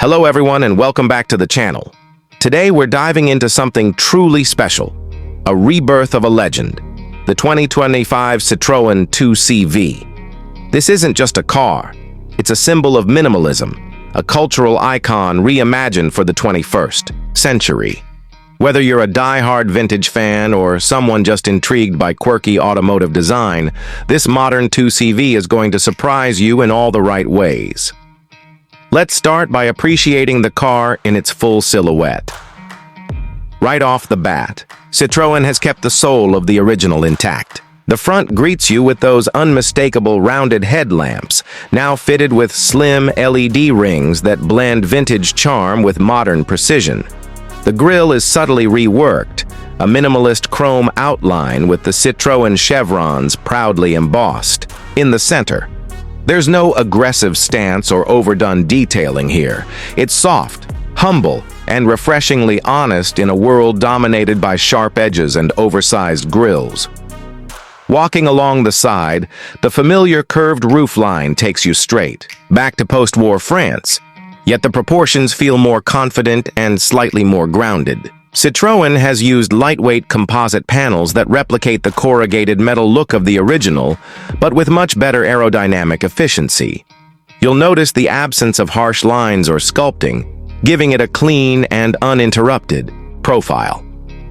Hello everyone and welcome back to the channel. Today we're diving into something truly special, a rebirth of a legend, the 2025 Citroën 2CV. This isn't just a car, it's a symbol of minimalism, a cultural icon reimagined for the 21st century. Whether you're a die-hard vintage fan or someone just intrigued by quirky automotive design, this modern 2CV is going to surprise you in all the right ways. Let's start by appreciating the car in its full silhouette. Right off the bat, Citroën has kept the soul of the original intact. The front greets you with those unmistakable rounded headlamps, now fitted with slim LED rings that blend vintage charm with modern precision. The grille is subtly reworked, a minimalist chrome outline with the Citroën chevrons proudly embossed. In the center, there's no aggressive stance or overdone detailing here. It's soft, humble, and refreshingly honest in a world dominated by sharp edges and oversized grilles. Walking along the side, the familiar curved roofline takes you straight, back to post-war France, yet the proportions feel more confident and slightly more grounded. Citroën has used lightweight composite panels that replicate the corrugated metal look of the original, but with much better aerodynamic efficiency. You'll notice the absence of harsh lines or sculpting, giving it a clean and uninterrupted profile.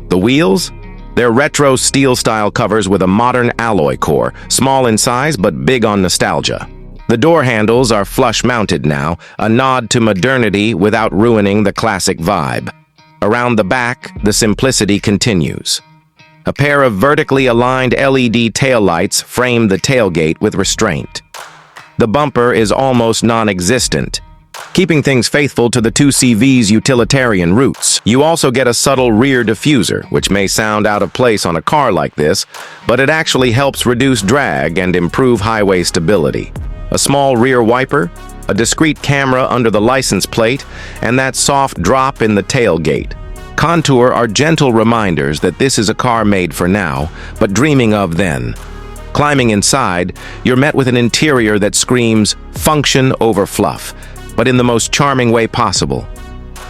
The wheels? They're retro steel-style covers with a modern alloy core, small in size but big on nostalgia. The door handles are flush-mounted now, a nod to modernity without ruining the classic vibe. Around the back, the simplicity continues. A pair of vertically aligned LED taillights frame the tailgate with restraint. The bumper is almost non-existent, keeping things faithful to the 2CV's utilitarian roots. You also get a subtle rear diffuser, which may sound out of place on a car like this, but it actually helps reduce drag and improve highway stability. A small rear wiper, a discreet camera under the license plate, and that soft drop in the tailgate. Contour are gentle reminders that this is a car made for now, but dreaming of then. Climbing inside, you're met with an interior that screams function over fluff, but in the most charming way possible.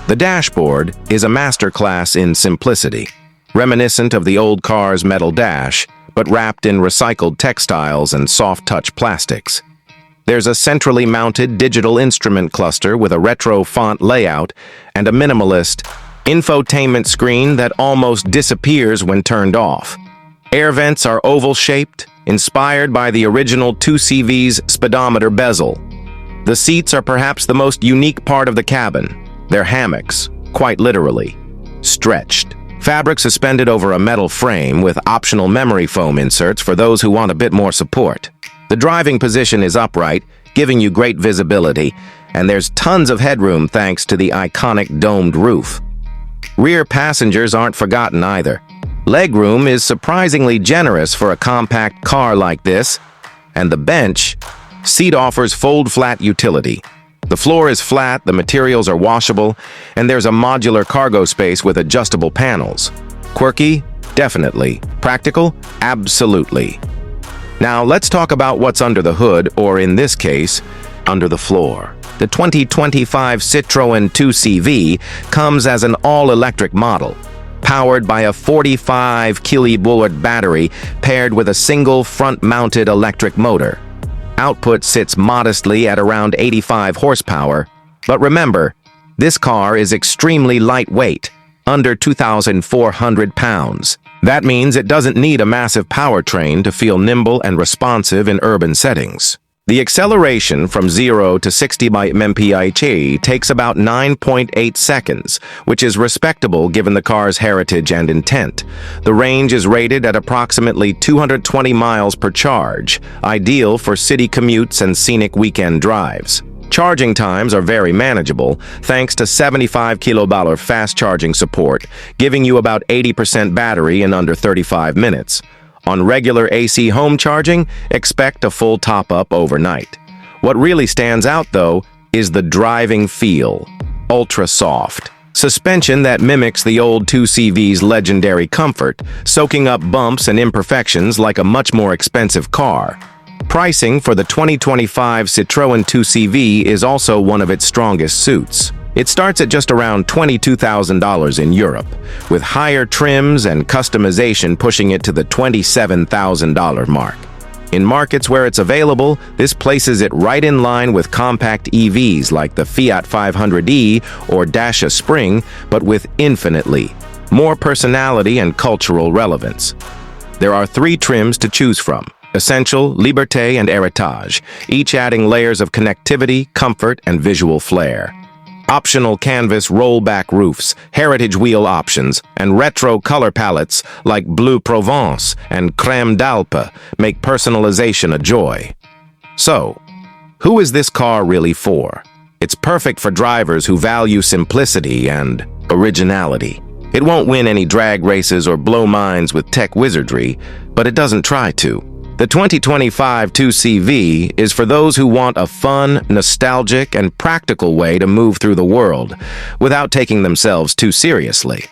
The dashboard is a masterclass in simplicity, reminiscent of the old car's metal dash, but wrapped in recycled textiles and soft-touch plastics. There's a centrally mounted digital instrument cluster with a retro font layout and a minimalist infotainment screen that almost disappears when turned off. Air vents are oval-shaped, inspired by the original 2CV's speedometer bezel. The seats are perhaps the most unique part of the cabin. They're hammocks, quite literally, stretched. Fabric suspended over a metal frame with optional memory foam inserts for those who want a bit more support. The driving position is upright, giving you great visibility, and there's tons of headroom thanks to the iconic domed roof. Rear passengers aren't forgotten either. Legroom is surprisingly generous for a compact car like this, and the bench seat offers fold-flat utility. The floor is flat, the materials are washable, and there's a modular cargo space with adjustable panels. Quirky? Definitely. Practical? Absolutely. Now, let's talk about what's under the hood, or in this case, under the floor. The 2025 Citroën 2CV comes as an all-electric model, powered by a 45 kW battery paired with a single front-mounted electric motor. Output sits modestly at around 85 horsepower, but remember, this car is extremely lightweight, under 2,400 pounds. That means it doesn't need a massive powertrain to feel nimble and responsive in urban settings. The acceleration from 0 to 60 mph takes about 9.8 seconds, which is respectable given the car's heritage and intent. The range is rated at approximately 220 miles per charge, ideal for city commutes and scenic weekend drives. Charging times are very manageable, thanks to 75 kWh fast charging support, giving you about 80% battery in under 35 minutes. On regular AC home charging, expect a full top-up overnight. What really stands out, though, is the driving feel. Ultra soft. Suspension that mimics the old 2CV's legendary comfort, soaking up bumps and imperfections like a much more expensive car. Pricing for the 2025 Citroën 2CV is also one of its strongest suits. It starts at just around $22,000 in Europe, with higher trims and customization pushing it to the $27,000 mark. In markets where it's available, this places it right in line with compact EVs like the Fiat 500e or Dacia Spring, but with infinitely more personality and cultural relevance. There are 3 trims to choose from: Essential, Liberté, and Heritage, each adding layers of connectivity, comfort, and visual flair. Optional canvas rollback roofs, heritage wheel options, and retro color palettes like Bleu Provence and Crème d'Alpe make personalization a joy. So, who is this car really for? It's perfect for drivers who value simplicity and originality. It won't win any drag races or blow minds with tech wizardry, but it doesn't try to. The 2025 2CV is for those who want a fun, nostalgic, and practical way to move through the world without taking themselves too seriously.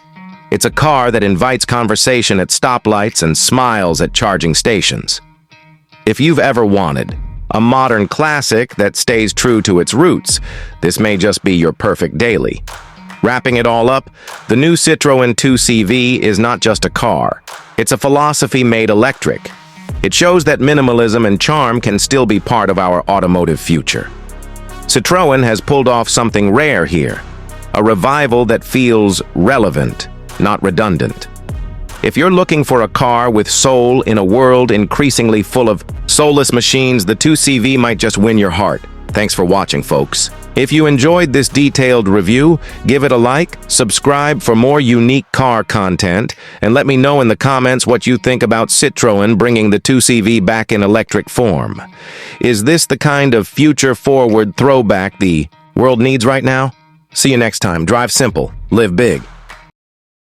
It's a car that invites conversation at stoplights and smiles at charging stations. If you've ever wanted a modern classic that stays true to its roots, this may just be your perfect daily. Wrapping it all up, the new Citroën 2CV is not just a car. It's a philosophy made electric. It shows that minimalism and charm can still be part of our automotive future. Citroën has pulled off something rare here, a revival that feels relevant, not redundant. If you're looking for a car with soul in a world increasingly full of soulless machines, the 2CV might just win your heart. Thanks for watching, folks. If you enjoyed this detailed review, give it a like, subscribe for more unique car content, and let me know in the comments what you think about Citroën bringing the 2CV back in electric form. Is this the kind of future-forward throwback the world needs right now? See you next time. Drive simple, live big.